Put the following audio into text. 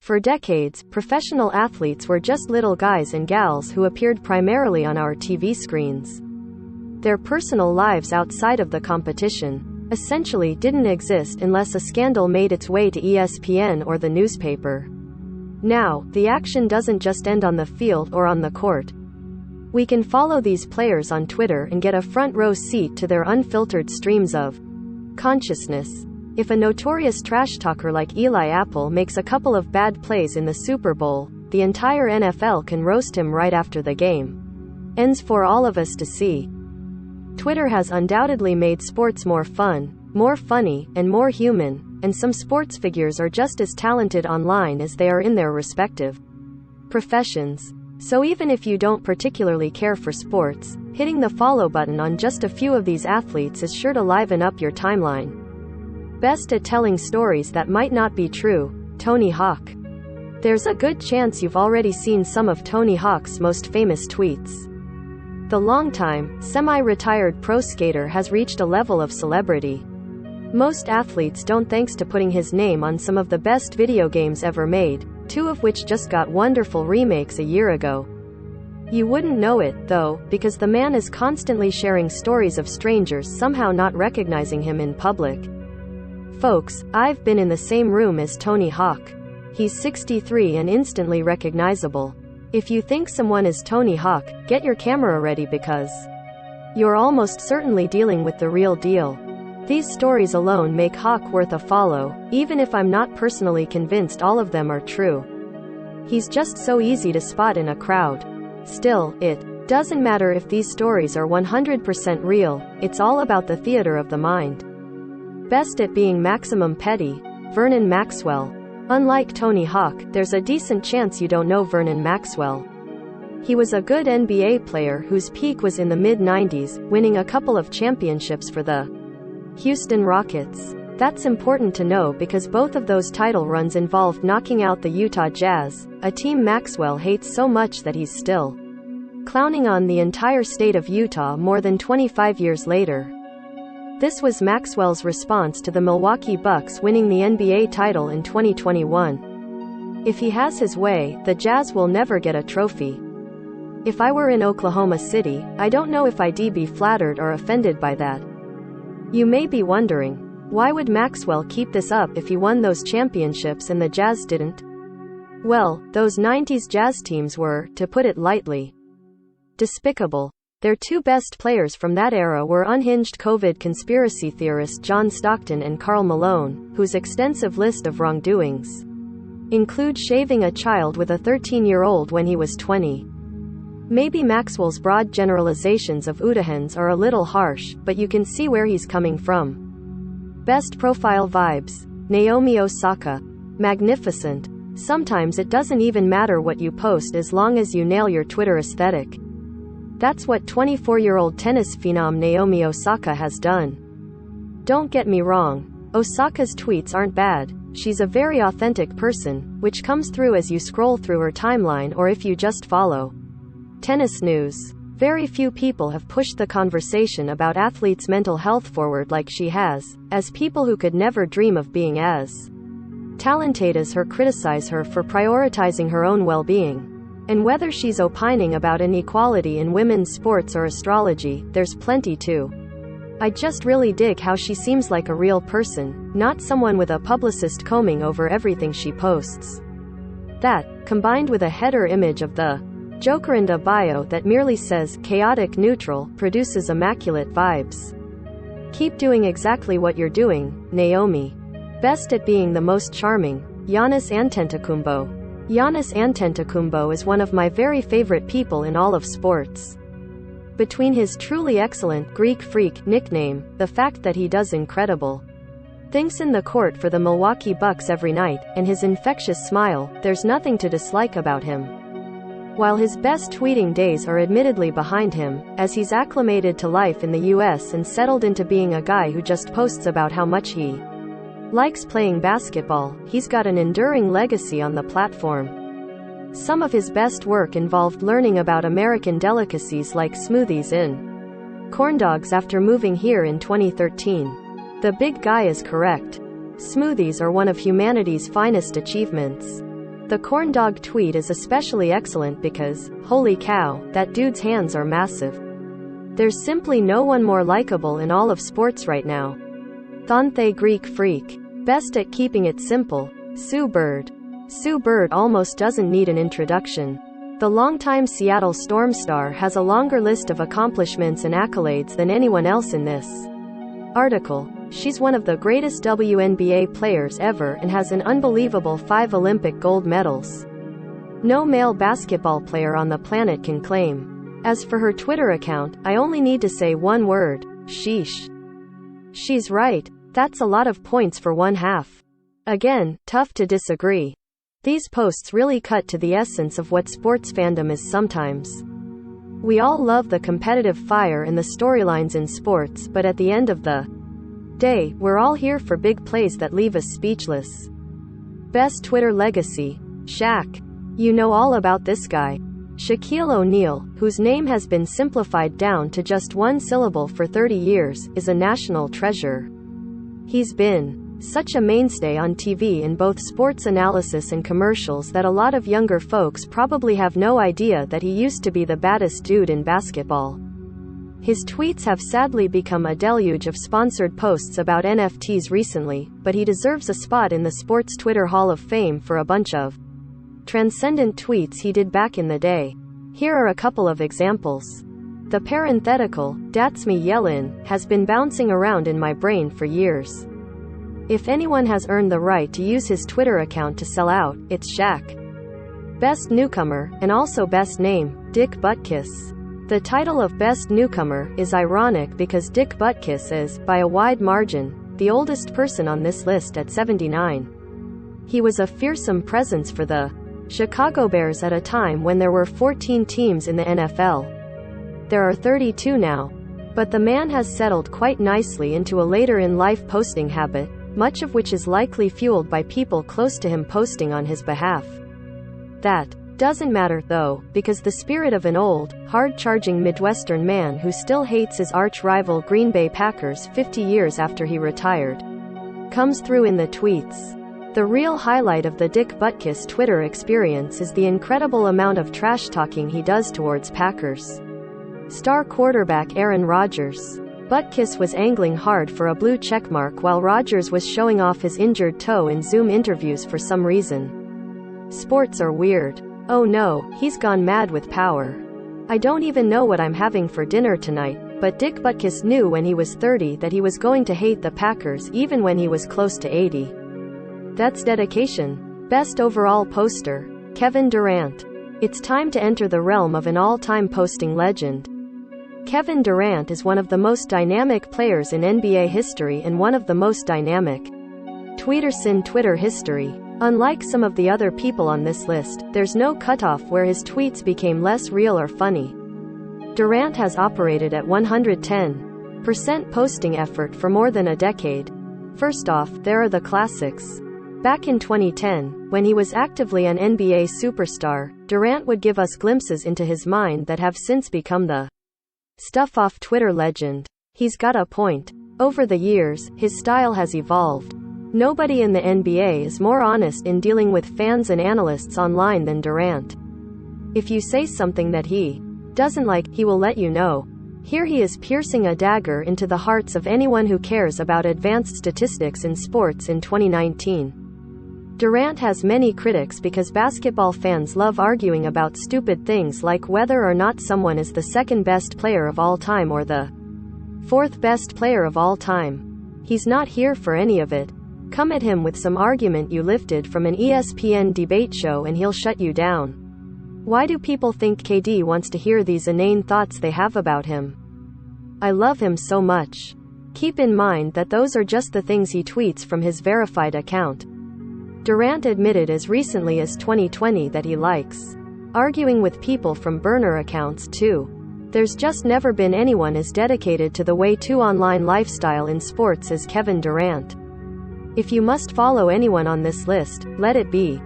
For decades, professional athletes were just little guys and gals who appeared primarily on our TV screens. Their personal lives outside of the competition essentially didn't exist unless a scandal made its way to ESPN or the newspaper. Now, the action doesn't just end on the field or on the court. We can follow these players on Twitter and get a front-row seat to their unfiltered streams of consciousness. If a notorious trash talker like Eli Apple makes a couple of bad plays in the Super Bowl, the entire NFL can roast him right after the game. Ends for all of us to see. Twitter has undoubtedly made sports more fun, more funny, and more human, and some sports figures are just as talented online as they are in their respective professions. So even if you don't particularly care for sports, hitting the follow button on just a few of these athletes is sure to liven up your timeline. Best at telling stories that might not be true, Tony Hawk. There's a good chance you've already seen some of Tony Hawk's most famous tweets. The longtime, semi-retired pro skater has reached a level of celebrity most athletes don't, thanks to putting his name on some of the best video games ever made, two of which just got wonderful remakes a year ago. You wouldn't know it, though, because the man is constantly sharing stories of strangers somehow not recognizing him in public. Folks, I've been in the same room as Tony Hawk. He's 63 and instantly recognizable. If you think someone is Tony Hawk, get your camera ready because you're almost certainly dealing with the real deal. These stories alone make Hawk worth a follow, even if I'm not personally convinced all of them are true. He's just so easy to spot in a crowd. Still, it doesn't matter if these stories are 100% real, it's all about the theater of the mind. Best at being maximum petty, Vernon Maxwell. Unlike Tony Hawk, there's a decent chance you don't know Vernon Maxwell. He was a good NBA player whose peak was in the mid-90s, winning a couple of championships for the Houston Rockets. That's important to know because both of those title runs involved knocking out the Utah Jazz, a team Maxwell hates so much that he's still clowning on the entire state of Utah more than 25 years later. This was Maxwell's response to the Milwaukee Bucks winning the NBA title in 2021. If he has his way, the Jazz will never get a trophy. If I were in Oklahoma City, I don't know if I'd be flattered or offended by that. You may be wondering, why would Maxwell keep this up if he won those championships and the Jazz didn't? Well, those 90s Jazz teams were, to put it lightly, despicable. Their two best players from that era were unhinged COVID conspiracy theorist John Stockton and Karl Malone, whose extensive list of wrongdoings include shaving a child with a 13-year-old when he was 20. Maybe Maxwell's broad generalizations of Udahens are a little harsh, but you can see where he's coming from. Best profile vibes, Naomi Osaka. Magnificent. Sometimes it doesn't even matter what you post as long as you nail your Twitter aesthetic. That's what 24-year-old tennis phenom Naomi Osaka has done. Don't get me wrong, Osaka's tweets aren't bad. She's a very authentic person, which comes through as you scroll through her timeline or if you just follow tennis news. Very few people have pushed the conversation about athletes' mental health forward like she has, as people who could never dream of being as talented as her criticize her for prioritizing her own well-being. And whether she's opining about inequality in women's sports or astrology, there's plenty to. I just really dig how she seems like a real person, not someone with a publicist combing over everything she posts. That, combined with a header image of the Joker and a bio that merely says chaotic neutral, produces immaculate vibes. Keep doing exactly what you're doing, Naomi. Best at being the most charming, Giannis Antetokounmpo. Giannis Antetokounmpo is one of my very favorite people in all of sports. Between his truly excellent Greek Freak nickname, the fact that he does incredible things in the court for the Milwaukee Bucks every night, and his infectious smile, there's nothing to dislike about him. While his best tweeting days are admittedly behind him, as he's acclimated to life in the US and settled into being a guy who just posts about how much he likes playing basketball, he's got an enduring legacy on the platform. Some of his best work involved learning about American delicacies like smoothies and corn dogs after moving here in 2013. The big guy is correct. Smoothies are one of humanity's finest achievements. The corn dog tweet is especially excellent because, holy cow, that dude's hands are massive. There's simply no one more likable in all of sports right now. Thanthe Greek freak. Best at keeping it simple. Sue Bird. Sue Bird almost doesn't need an introduction. The longtime Seattle Storm star has a longer list of accomplishments and accolades than anyone else in this article. She's one of the greatest WNBA players ever and has an unbelievable 5 Olympic gold medals. No male basketball player on the planet can claim. As for her Twitter account, I only need to say one word: sheesh. She's right. That's a lot of points for one half. Again, tough to disagree. These posts really cut to the essence of what sports fandom is sometimes. We all love the competitive fire and the storylines in sports, but at the end of the day, we're all here for big plays that leave us speechless. Best Twitter legacy. Shaq. You know all about this guy. Shaquille O'Neal, whose name has been simplified down to just one syllable for 30 years, is a national treasure. He's been such a mainstay on TV in both sports analysis and commercials that a lot of younger folks probably have no idea that he used to be the baddest dude in basketball. His tweets have sadly become a deluge of sponsored posts about NFTs recently, but he deserves a spot in the sports Twitter Hall of Fame for a bunch of transcendent tweets he did back in the day. Here are a couple of examples. The parenthetical, "That's me yellin'," has been bouncing around in my brain for years. If anyone has earned the right to use his Twitter account to sell out, it's Shaq. Best newcomer, and also best name, Dick Butkus. The title of Best Newcomer is ironic because Dick Butkus is, by a wide margin, the oldest person on this list at 79. He was a fearsome presence for the Chicago Bears at a time when there were 14 teams in the NFL. There are 32 now. But the man has settled quite nicely into a later-in-life posting habit, much of which is likely fueled by people close to him posting on his behalf. That doesn't matter, though, because the spirit of an old, hard-charging Midwestern man who still hates his arch-rival Green Bay Packers 50 years after he retired comes through in the tweets. The real highlight of the Dick Butkus Twitter experience is the incredible amount of trash-talking he does towards Packers star quarterback Aaron Rodgers. Butkus was angling hard for a blue checkmark while Rodgers was showing off his injured toe in Zoom interviews for some reason. Sports are weird. Oh no, he's gone mad with power. I don't even know what I'm having for dinner tonight, but Dick Butkus knew when he was 30 that he was going to hate the Packers even when he was close to 80. That's dedication. Best overall poster. Kevin Durant. It's time to enter the realm of an all-time posting legend. Kevin Durant is one of the most dynamic players in NBA history and one of the most dynamic tweeters in Twitter history. Unlike some of the other people on this list, there's no cutoff where his tweets became less real or funny. Durant has operated at 110% posting effort for more than a decade. First off, there are the classics. Back in 2010, when he was actively an NBA superstar, Durant would give us glimpses into his mind that have since become the stuff off Twitter legend. He's got a point. Over the years, his style has evolved. Nobody in the NBA is more honest in dealing with fans and analysts online than Durant. If you say something that he doesn't like, he will let you know. Here he is piercing a dagger into the hearts of anyone who cares about advanced statistics in sports in 2019. Durant has many critics because basketball fans love arguing about stupid things like whether or not someone is the second best player of all time or the fourth best player of all time. He's not here for any of it. Come at him with some argument you lifted from an ESPN debate show and he'll shut you down. Why do people think KD wants to hear these inane thoughts they have about him? I love him so much. Keep in mind that those are just the things he tweets from his verified account. Durant admitted as recently as 2020 that he likes arguing with people from burner accounts too. There's just never been anyone as dedicated to the way to online lifestyle in sports as Kevin Durant. If you must follow anyone on this list, let it be